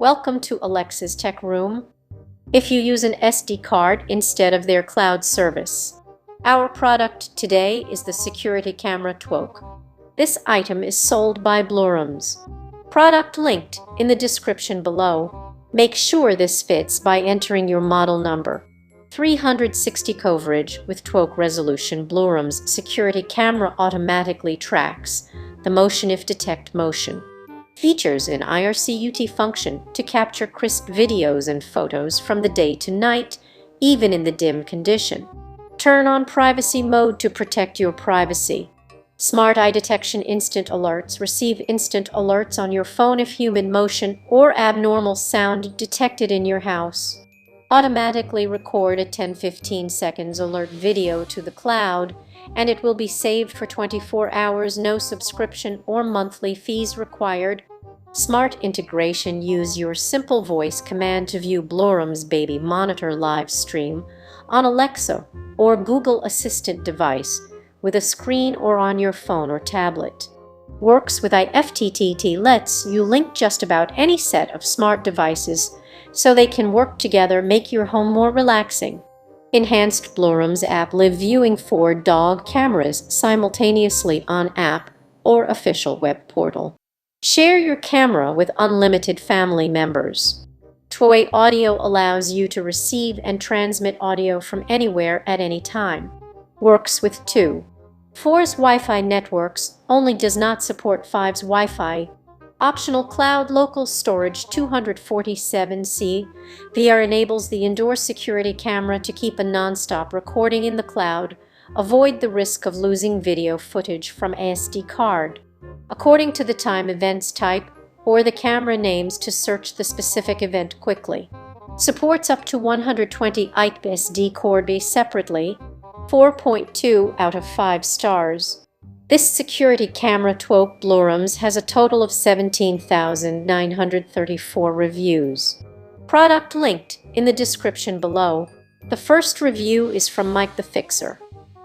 Welcome to Alexa's Tech Room. If you use an SD card instead of their cloud service. Our product today is the security camera TWOC. This item is sold by blurams. Product linked in the description below. Make sure this fits by entering your model number. 360 coverage with TWOC resolution. Blurams security camera automatically tracks the motion if detect motion. Features an IFTTT function to capture crisp videos and photos from the day to night, even in the dim condition. Turn on privacy mode to protect your privacy. Smart eye detection instant alerts. Receive instant alerts on your phone if human motion or abnormal sound detected in your house. Automatically record a 10-15 seconds alert video to the cloud, and it will be saved for 24 hours. No subscription or monthly fees required. Smart integration. Use your simple voice command to view blurams baby monitor live stream on Alexa or Google Assistant device with a screen or on your phone or tablet. Works with IFTTT. Lets you link just about any set of smart devices so they can work together, make your home more relaxing. Enhanced blurams app. Live viewing 4 dog cameras simultaneously on app or official web portal. Share your camera with unlimited family members. TWOC audio allows you to receive and transmit audio from anywhere at any time. Works with 2.4's Wi-Fi networks, only does not support 5's Wi-Fi. Optional cloud local storage 247C. VR enables the indoor security camera to keep a non-stop recording in the cloud. Avoid the risk of losing video footage from SD card. According to the time, events type, or the camera names to search the specific event quickly. Supports up to 120 IP SD card separately. 4.2 out of 5 stars. This security camera TWOC blurams has a total of 17,934 reviews. Product linked in the description below. The first review is from Mike the Fixer.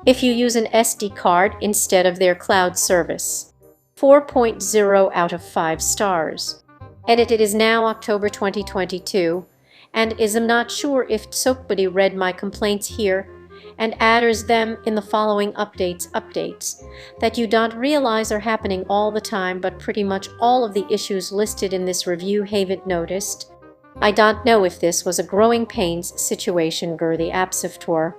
If you use an SD card instead of their cloud service. 4.0 out of 5 stars. Edited is now October 2022, and I'm not sure if somebody read my complaints here and adders them in the following updates that you don't realize are happening all the time, but pretty much all of the issues listed in this review haven't noticed. I don't know if this was a growing pains situation the app software,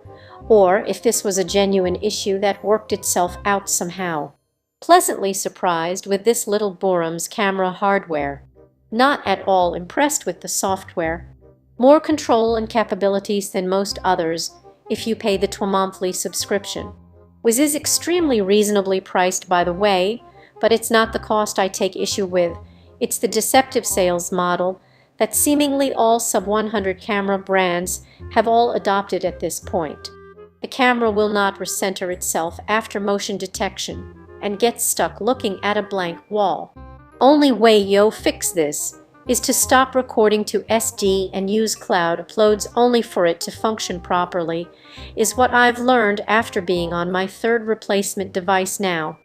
or if this was a genuine issue that worked itself out somehow. Pleasantly surprised with this little blurams camera hardware. Not at all impressed with the software. More control and capabilities than most others if you pay the monthly subscription. Which is extremely reasonably priced, by the way, but it's not the cost I take issue with. It's the deceptive sales model that seemingly all sub-100 camera brands have all adopted at this point. The camera will not recenter itself after motion detection and gets stuck looking at a blank wall. Only way you fix this is to stop recording to SD and use cloud uploads only for it to function properly, is what I've learned after being on my 3rd replacement device now.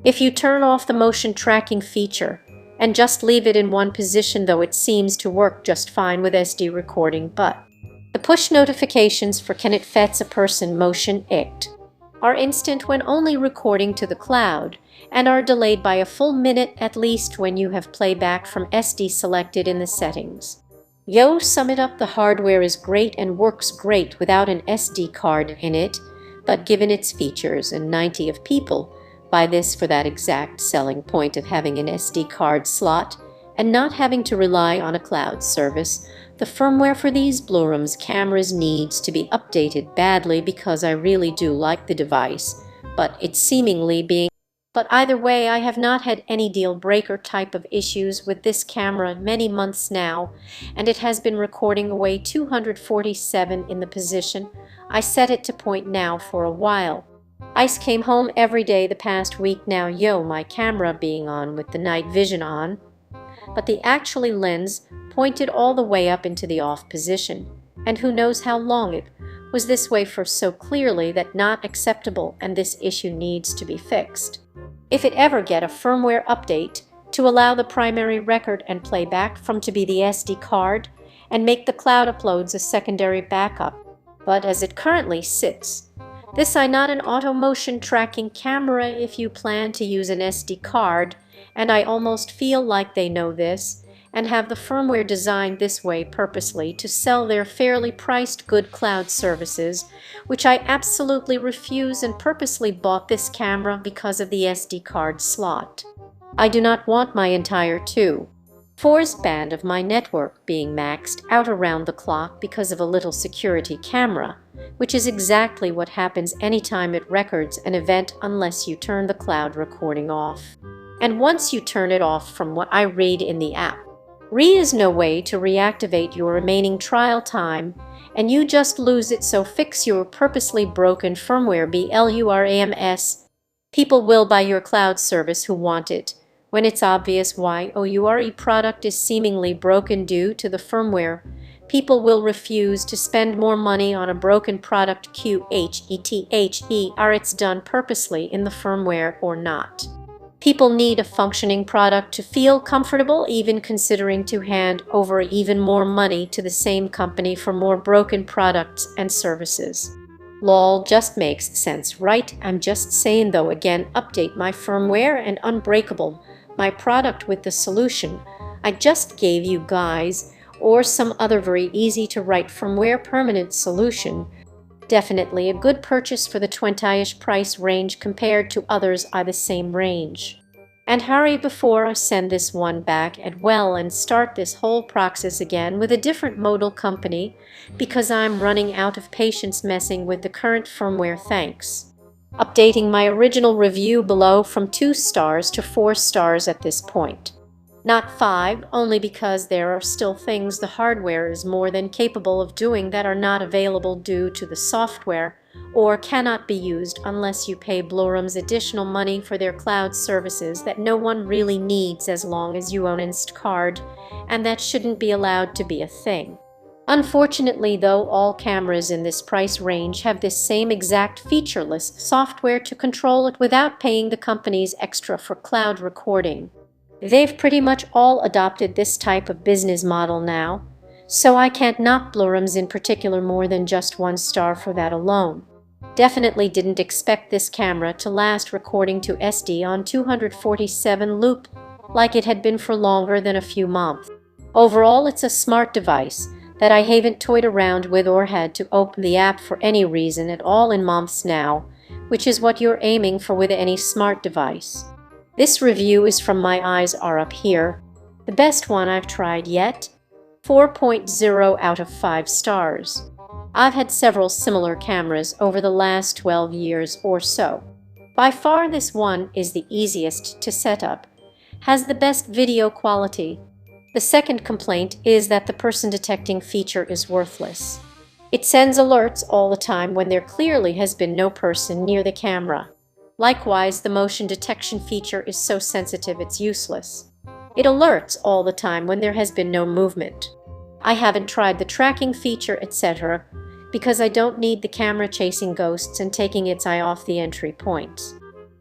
If you turn off the motion tracking feature and just leave it in one position, though it seems to work just fine with SD recording, but the push notifications for can it fets a person motion ict are instant when only recording to the cloud, and are delayed by a full minute at least when you have playback from SD selected in the settings. Yo, sum it up, the hardware is great and works great without an SD card in it, but given its features, and 90 of people buy this for that exact selling point of having an SD card slot and not having to rely on a cloud service. The firmware for these blurams cameras needs to be updated badly, because I really do like the device, but it's seemingly being. But either way, I have not had any deal-breaker type of issues with this camera in many months now, and it has been recording away 247 in the position I set it to point now for a while. Ice came home every day the past week now. Yo, my camera being on with the night vision on, but the actually lens pointed all the way up into the off position, and who knows how long it was this way for, so clearly that not acceptable, and this issue needs to be fixed. If it ever get a firmware update to allow the primary record and playback from to be the SD card and make the cloud uploads a secondary backup. But as it currently sits, this is not an auto motion tracking camera if you plan to use an SD card, and I almost feel like they know this and have the firmware designed this way purposely to sell their fairly priced good cloud services, which I absolutely refuse, and purposely bought this camera because of the SD card slot. I do not want my entire 2/4 band of my network being maxed out around the clock because of a little security camera, which is exactly what happens anytime it records an event unless you turn the cloud recording off. And once you turn it off, from what I read in the app, there is no way to reactivate your remaining trial time, and you just lose it. So fix your purposely broken firmware, blurams. People will buy your cloud service who want it, when it's obvious why your product is seemingly broken due to the firmware. People will refuse to spend more money on a broken product, whether it's done purposely in the firmware or not. People need a functioning product to feel comfortable, even considering to hand over even more money to the same company for more broken products and services. Lol, just makes sense, right? I'm just saying though, again, update my firmware and unbreakable my product with the solution I just gave you guys, or some other very easy to write firmware permanent solution. Definitely a good purchase for the 20-ish price range compared to others the same range. And hurry before I send this one back and start this whole process again with a different modal company, because I'm running out of patience messing with the current firmware. Thanks. Updating my original review below from 2 stars to 4 stars at this point. Not 5, only because there are still things the hardware is more than capable of doing that are not available due to the software, or cannot be used unless you pay blurams additional money for their cloud services that no one really needs as long as you own Instacard, and that shouldn't be allowed to be a thing. Unfortunately though, all cameras in this price range have this same exact featureless software to control it without paying the companies extra for cloud recording. They've pretty much all adopted this type of business model now, so I can't knock blurams in particular more than just 1 star for that alone. Definitely didn't expect this camera to last recording to SD on 247 loop like it had been for longer than a few months. Overall, it's a smart device that I haven't toyed around with or had to open the app for any reason at all in months now, which is what you're aiming for with any smart device. This review is from My Eyes Are Up Here, the best one I've tried yet, 4.0 out of 5 stars. I've had several similar cameras over the last 12 years or so. By far this one is the easiest to set up, has the best video quality. The second complaint is that the person detecting feature is worthless. It sends alerts all the time when there clearly has been no person near the camera. Likewise, the motion detection feature is so sensitive it's useless. It alerts all the time when there has been no movement. I haven't tried the tracking feature, etc., because I don't need the camera chasing ghosts and taking its eye off the entry points.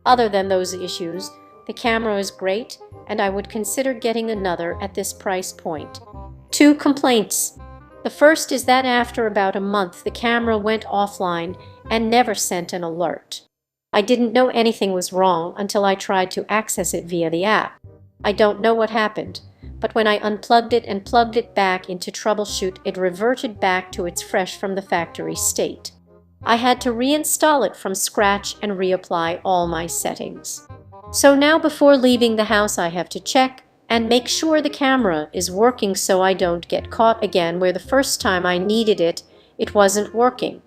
Other than those issues, the camera is great, and I would consider getting another at this price point. 2 complaints. The first is that after about a month the camera went offline and never sent an alert. I didn't know anything was wrong until I tried to access it via the app. I don't know what happened, but when I unplugged it and plugged it back into troubleshoot, it reverted back to its fresh from the factory state. I had to reinstall it from scratch and reapply all my settings. So now before leaving the house I have to check and make sure the camera is working so I don't get caught again where the first time I needed it, it wasn't working.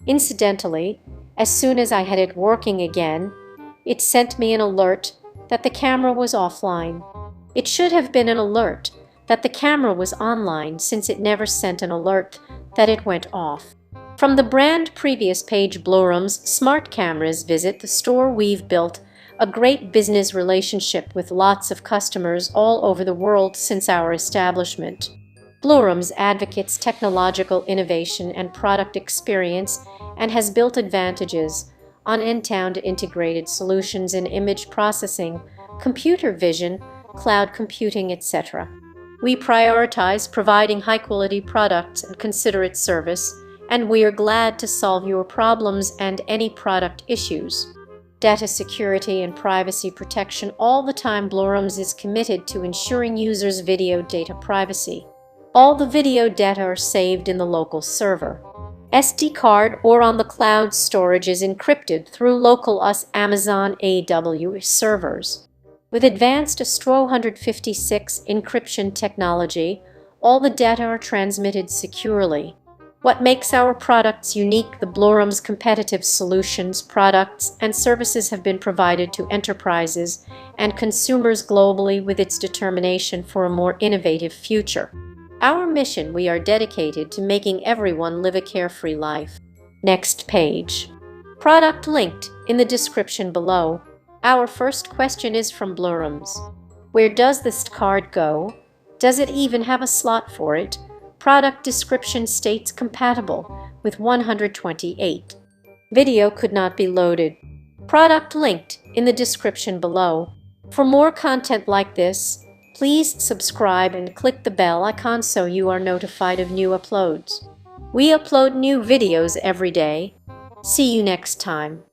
Incidentally, as soon as I had it working again, it sent me an alert that the camera was offline. It should have been an alert that the camera was online, since it never sent an alert that it went off. From the brand previous page blurams smart cameras, visit the store. We've built a great business relationship with lots of customers all over the world since our establishment. Blurams advocates technological innovation and product experience and has built advantages on end-to-end integrated solutions in image processing, computer vision, cloud computing, etc. We prioritize providing high-quality products and considerate service, and we are glad to solve your problems and any product issues. Data security and privacy protection all the time. Blurams is committed to ensuring users' video data privacy. All the video data are saved in the local server. SD card or on the cloud. Storage is encrypted through local Amazon AWS servers. With advanced ASTRO-156 encryption technology, all the data are transmitted securely. What makes our products unique? The blurams competitive solutions, products, and services have been provided to enterprises and consumers globally with its determination for a more innovative future. Our mission: we are dedicated to making everyone live a carefree life. Next page. Product linked in the description below. Our first question is from blurams. Where does this card go? Does it even have a slot for it? Product description states compatible with 128. Video could not be loaded. Product linked in the description below. For more content like this, please subscribe and click the bell icon so you are notified of new uploads. We upload new videos every day. See you next time.